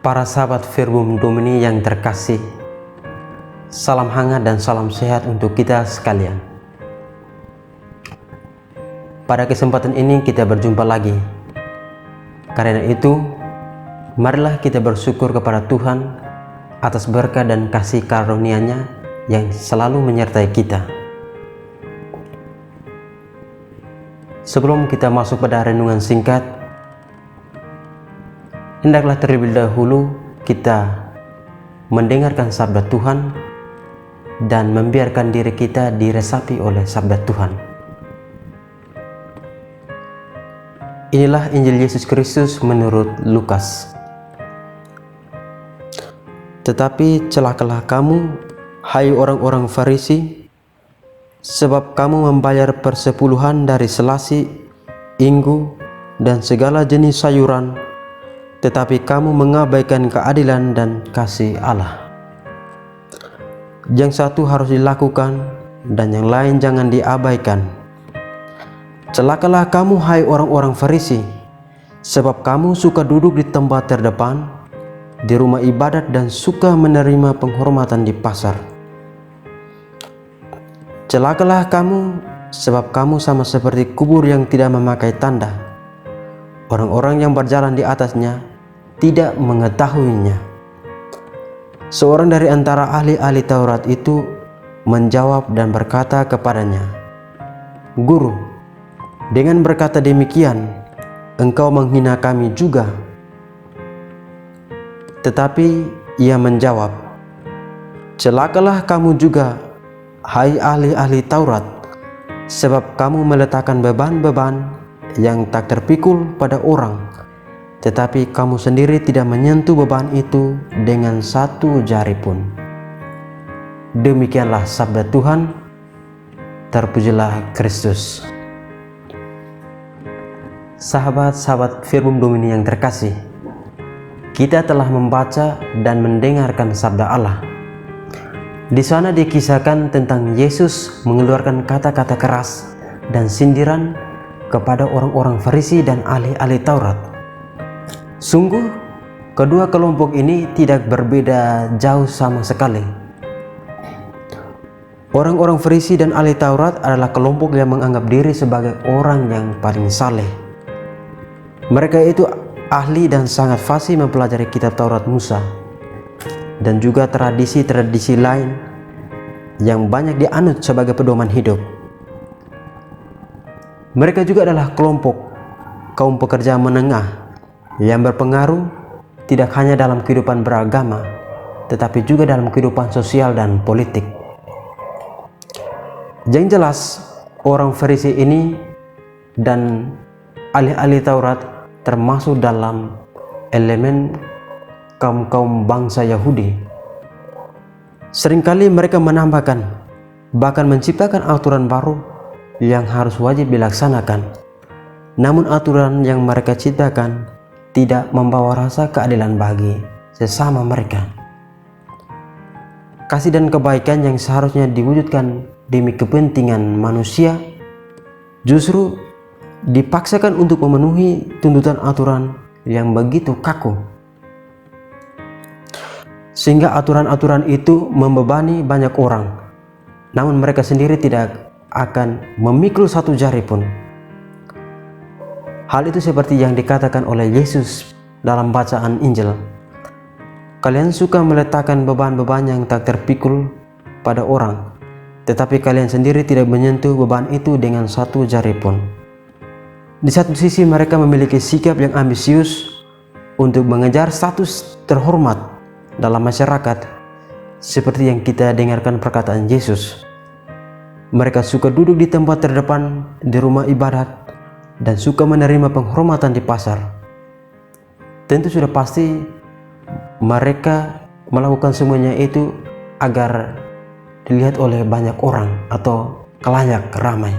Para sahabat Verbum Domini yang terkasih, salam hangat dan salam sehat untuk kita sekalian. Pada kesempatan ini kita berjumpa lagi. Karena itu, marilah kita bersyukur kepada Tuhan atas berkat dan kasih karunia-Nya yang selalu menyertai kita. Sebelum kita masuk pada renungan singkat, hendaklah terlebih dahulu kita mendengarkan sabda Tuhan dan membiarkan diri kita diresapi oleh sabda Tuhan. Inilah Injil Yesus Kristus menurut Lukas. Tetapi celakalah kamu, hai orang-orang Farisi, sebab kamu membayar persepuluhan dari selasi, inggu, dan segala jenis sayuran, tetapi kamu mengabaikan keadilan dan kasih Allah. Yang satu harus dilakukan dan yang lain jangan diabaikan. Celakalah kamu, hai orang-orang Farisi, sebab kamu suka duduk di tempat terdepan, di rumah ibadat, dan suka menerima penghormatan di pasar. Celakalah kamu, sebab kamu sama seperti kubur yang tidak memakai tanda. Orang-orang yang berjalan di atasnya tidak mengetahuinya. Seorang dari antara ahli-ahli Taurat itu menjawab dan berkata kepadanya, "Guru, dengan berkata demikian, engkau menghina kami juga." Tetapi ia menjawab, "Celakalah kamu juga, hai ahli-ahli Taurat, sebab kamu meletakkan beban-beban yang tak terpikul pada orang, tetapi kamu sendiri tidak menyentuh beban itu dengan satu jari pun." Demikianlah sabda Tuhan. Terpujilah Kristus. Sahabat-sahabat Verbum Domini yang terkasih, kita telah membaca dan mendengarkan sabda Allah. Di sana dikisahkan tentang Yesus mengeluarkan kata-kata keras dan sindiran kepada orang-orang Farisi dan ahli-ahli Taurat. Sungguh, kedua kelompok ini tidak berbeda jauh sama sekali. Orang-orang Farisi dan ahli Taurat adalah kelompok yang menganggap diri sebagai orang yang paling saleh. Mereka itu ahli dan sangat fasih mempelajari kitab Taurat Musa dan juga tradisi-tradisi lain yang banyak dianut sebagai pedoman hidup. Mereka juga adalah kelompok kaum pekerja menengah yang berpengaruh tidak hanya dalam kehidupan beragama, tetapi juga dalam kehidupan sosial dan politik. Yang jelas, orang Farisi ini dan ahli-ahli Taurat termasuk dalam elemen kaum bangsa Yahudi. Seringkali mereka menambahkan, bahkan menciptakan aturan baru yang harus wajib dilaksanakan. Namun aturan yang mereka ciptakan tidak membawa rasa keadilan bagi sesama mereka. Kasih dan kebaikan yang seharusnya diwujudkan demi kepentingan manusia justru dipaksakan untuk memenuhi tuntutan aturan yang begitu kaku, sehingga aturan-aturan itu membebani banyak orang, namun mereka sendiri tidak akan memikul satu jari pun. Hal itu seperti yang dikatakan oleh Yesus dalam bacaan Injil, "Kalian suka meletakkan beban-beban yang tak terpikul pada orang, tetapi kalian sendiri tidak menyentuh beban itu dengan satu jari pun." Di satu sisi mereka memiliki sikap yang ambisius untuk mengejar status terhormat dalam masyarakat, seperti yang kita dengarkan perkataan Yesus. Mereka suka duduk di tempat terdepan di rumah ibadat dan suka menerima penghormatan di pasar. Tentu sudah pasti mereka melakukan semuanya itu agar dilihat oleh banyak orang atau khalayak ramai.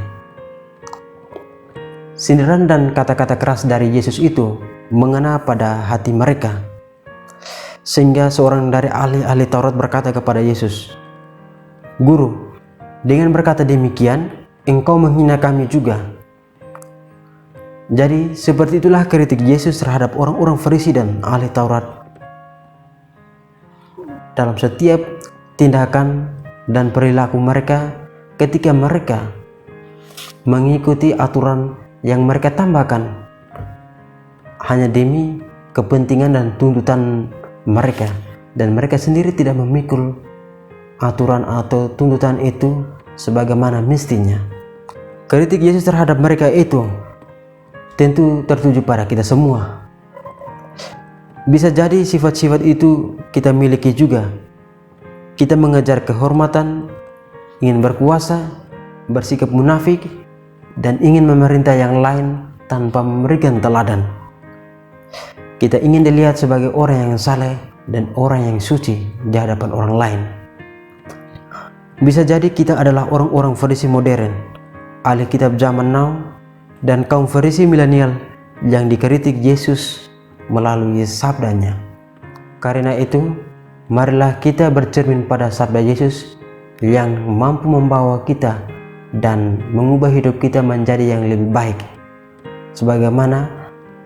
Sindiran dan kata-kata keras dari Yesus itu mengena pada hati mereka, sehingga seorang dari ahli-ahli Taurat berkata kepada Yesus, "Guru, dengan berkata demikian, engkau menghina kami juga." Jadi seperti itulah kritik Yesus terhadap orang-orang Farisi dan ahli Taurat dalam setiap tindakan dan perilaku mereka ketika mereka mengikuti aturan yang mereka tambahkan hanya demi kepentingan dan tuntutan mereka, dan mereka sendiri tidak memikul aturan atau tuntutan itu sebagaimana mestinya. Kritik Yesus terhadap mereka itu tentu tertuju pada kita semua. Bisa jadi sifat-sifat itu kita miliki juga. Kita mengejar kehormatan, ingin berkuasa, bersikap munafik, dan ingin memerintah yang lain tanpa memberikan teladan. Kita ingin dilihat sebagai orang yang saleh dan orang yang suci di hadapan orang lain. Bisa jadi kita adalah orang-orang Farisi modern, ahli kitab zaman now, dan kaum Farisi milenial yang dikritik Yesus melalui sabdanya. Karena itu, marilah kita bercermin pada sabda Yesus yang mampu membawa kita dan mengubah hidup kita menjadi yang lebih baik, sebagaimana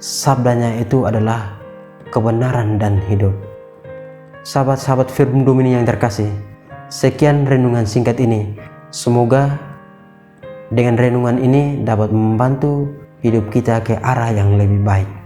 sabdanya itu adalah kebenaran dan hidup. Sahabat-sahabat Firman Domini yang terkasih, sekian renungan singkat ini. Semoga dengan renungan ini dapat membantu hidup kita ke arah yang lebih baik.